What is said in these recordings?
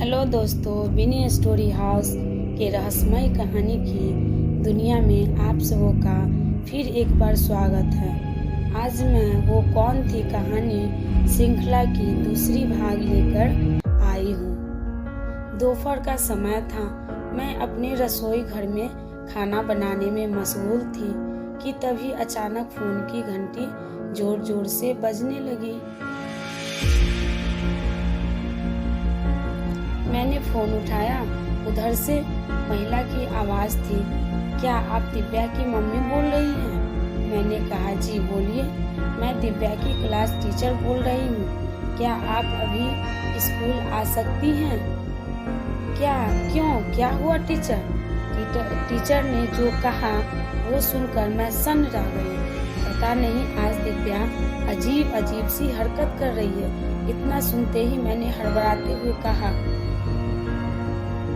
Hello दोस्तों, विनी story house के रहस्यमय कहानी की दुनिया में आप सबों का फिर एक बार स्वागत है। आज मैं वो कौन थी कहानी श्रृंखला की दूसरी भाग लेकर आई हूँ। दोपहर का समय था। मैं अपने रसोई घर में खाना बनाने में मशगूल थी कि तभी अचानक फोन की घंटी जोर जोर से बजने लगी। मैंने फोन उठाया। उधर से महिला की आवाज थी, क्या आप दिव्या की मम्मी बोल रही हैं? मैंने कहा, जी बोलिए, मैं दिव्या की क्लास टीचर बोल रही हूँ। क्या आप अभी स्कूल आ सकती हैं? क्यों, क्या हुआ टीचर? टीचर ने जो कहा वो सुनकर मैं सन्न रह गई। पता नहीं आज दिव्या अजीब अजीब सी हरकत कर रही है। इतना सुनते ही मैंने हड़बड़ाते हुए कहा।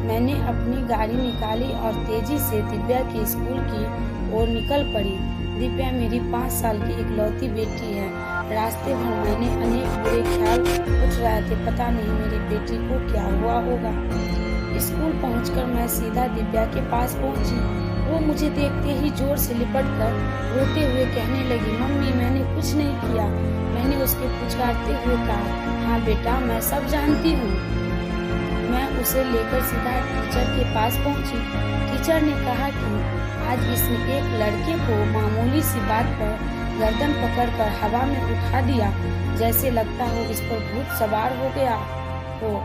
मैंने अपनी गाड़ी निकाली और तेजी से दिव्या के स्कूल की ओर निकल पड़ी। दिव्या मेरी 5 साल की इकलौती बेटी है। रास्ते भर मैंने अनेक बुरे ख्याल उठ रहे थे, पता नहीं मेरी बेटी को क्या हुआ होगा। स्कूल पहुंचकर मैं सीधा दिव्या के पास पहुंची। वो मुझे देखते ही जोर से लिपट कर रोते हुए कहने लगी, मम्मी मैंने कुछ नहीं किया। मैंने उसके पुचकारते हुए कहा, हाँ बेटा, मैं सब जानती हूँ। मैं उसे लेकर सीधा टीचर के पास पहुंची। टीचर ने कहा कि आज इसने एक लड़के को मामूली सी बात पर गर्दन पकड़कर हवा में उठा दिया, जैसे लगता हो इस पर भूत सवार हो गया हो।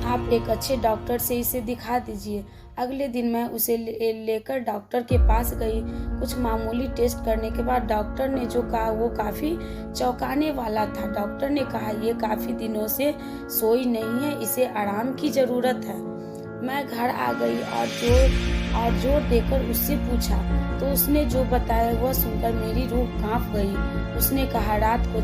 आप एक अच्छे डॉक्टर से इसे दिखा दीजिए। अगले दिन मैं उसे लेकर डॉक्टर के पास गई। कुछ मामूली टेस्ट करने के बाद डॉक्टर ने जो कहा वो काफी चौंकाने वाला था। डॉक्टर ने कहा, ये काफी दिनों से सोई नहीं है, इसे आराम की जरूरत है। मैं घर आ गई और जोर देकर उससे पूछा तो उसने जो बताया वह सुनकर मेरी रूह कांप गई। उसने कहा, रात को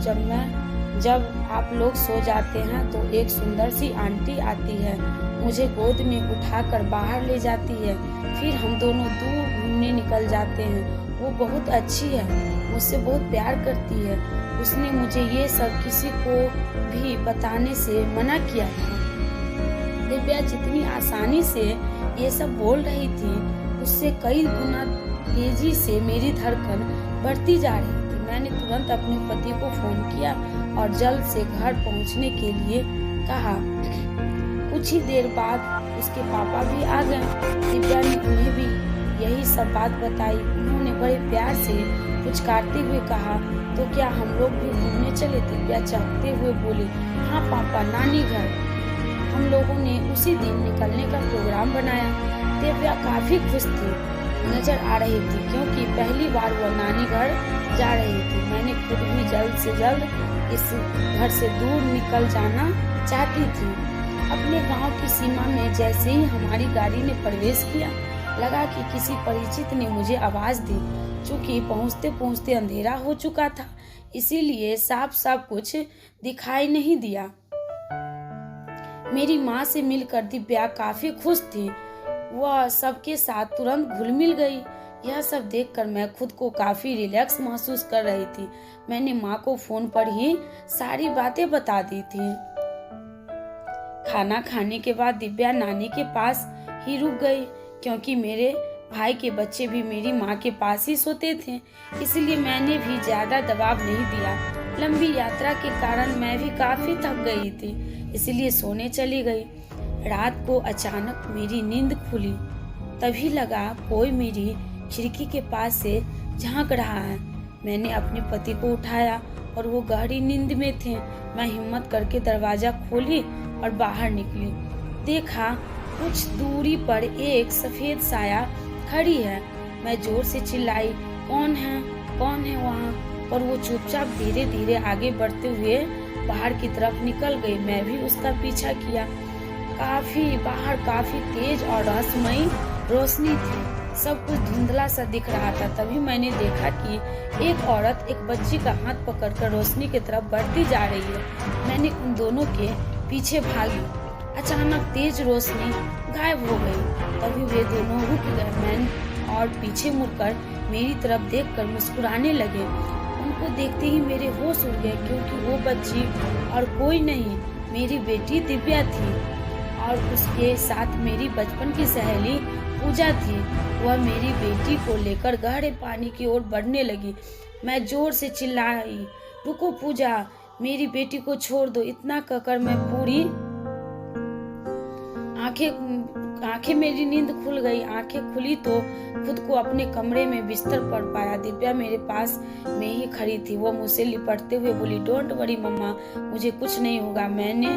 जब आप लोग सो जाते हैं तो एक सुंदर सी आंटी आती है, मुझे गोद में उठाकर बाहर ले जाती है, फिर हम दोनों दूर घूमने निकल जाते हैं। वो बहुत अच्छी है, मुझसे बहुत प्यार करती है। उसने मुझे ये सब किसी को भी बताने से मना किया था। दिव्या जितनी आसानी से ये सब बोल रही थी, उससे कई गुना तेजी से मेरी धड़कन बढ़ती जा रही थी। मैंने तुरंत अपने पति को फोन किया और जल्द से घर पहुंचने के लिए कहा। कुछ ही देर बाद उसके पापा भी आ गए। दिव्या ने उन्हें भी यही सब बात बताई। उन्होंने बड़े प्यार से पुचकारते हुए कहा, तो क्या हम लोग भी घूमने चले? दिव्या चौंकते हुए बोली, हाँ पापा, नानी घर। हम लोगों ने उसी दिन निकलने का प्रोग्राम बनाया। दिव्या काफी खुश थी नजर आ रही थी, क्योंकि पहली बार वह नानी घर जा रही थी। मैंने खुद भी जल्द से जल्द इस घर से दूर निकल जाना चाहती थी। अपने गांव की सीमा में जैसे ही हमारी गाड़ी ने प्रवेश किया, लगा कि किसी परिचित ने मुझे आवाज दी। चूंकि पहुंचते पहुंचते अंधेरा हो चुका था, इसीलिए साफ साफ कुछ दिखाई नहीं दिया। मेरी माँ से मिलकर दिव्या काफी खुश थी। वह सबके साथ तुरंत घुल मिल गई। यह सब देखकर मैं खुद को काफी रिलैक्स महसूस कर रही थी। मैंने माँ को फोन पर ही सारी बातें बता दी थी। खाना खाने के बाद दिव्या नानी के पास ही रुक गई, क्योंकि मेरे भाई के बच्चे भी मेरी माँ के पास ही सोते थे, इसलिए मैंने भी ज्यादा दबाव नहीं दिया। लंबी यात्रा के कारण मैं भी काफी थक गई थी, इसलिए सोने चली गई। रात को अचानक मेरी नींद खुली। तभी लगा कोई मेरी खिड़की के पास से झांक रहा है। मैंने अपने पति को उठाया और वो गहरी नींद में थे। मैं हिम्मत करके दरवाजा खोली और बाहर निकली। देखा कुछ दूरी पर एक सफेद साया खड़ी है। मैं जोर से चिल्लाई, कौन है वहाँ? पर वो चुपचाप धीरे धीरे आगे बढ़ते हुए बाहर की तरफ निकल गई। मैं भी उसका पीछा किया। बाहर काफी तेज और रहस्यमयी रोशनी थी। सब कुछ धुंधला सा दिख रहा था। तभी मैंने देखा कि एक औरत एक बच्ची का हाथ पकड़कर रोशनी की तरफ बढ़ती जा रही है। मैंने उन दोनों के पीछे भागी। अचानक तेज रोशनी गायब हो गई। तभी वे दोनों रुक गए। मैं और पीछे मुड़कर मेरी तरफ देखकर मुस्कुराने लगे। उनको देखते ही मेरे होश उड़ गए, क्योंकि वो बच्ची और कोई नहीं, मेरी बेटी दिव्या थी। और उसके साथ मेरी बचपन की सहेली पूजा थी। वह मेरी बेटी को लेकर गहरे पानी की ओर बढ़ने लगी। मैं जोर से चिल्लाई, रुको पूजा, मेरी बेटी को छोड़ दो। इतना कहकर मैं पूरी आंखें मेरी नींद खुल गई। आंखें खुली तो खुद को अपने कमरे में बिस्तर पर पाया। दिव्या मेरे पास में ही खड़ी थी। वो मुझसे लिपटते हुए बोली, डोंट वरी मम्मा, मुझे कुछ नहीं होगा। मैंने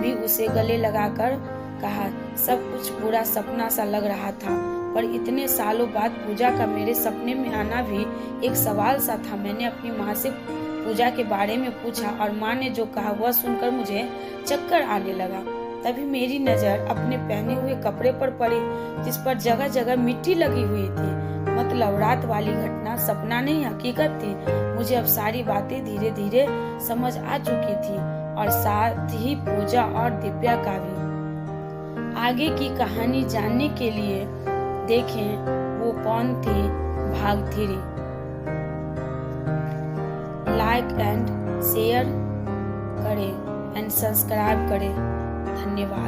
भी उसे गले लगाकर कहा। सब कुछ पूरा सपना सा लग रहा था, पर इतने सालों बाद पूजा का मेरे सपने में आना भी एक सवाल सा था। मैंने अपनी माँ से पूजा के बारे में पूछा और माँ ने जो कहा वह सुनकर मुझे चक्कर आने लगा। तभी मेरी नजर अपने पहने हुए कपड़े पर पड़ी, जिस पर जगह जगह मिट्टी लगी हुई थी। मतलब रात वाली घटना सपना नहीं हकीकत थी। मुझे अब सारी बातें धीरे धीरे समझ आ चुकी थी, और साथ ही पूजा और दिव्या का भी। आगे की कहानी जानने के लिए देखें वो कौन थी भाग 3। लाइक एंड शेयर करें एंड सब्सक्राइब करें। धन्यवाद।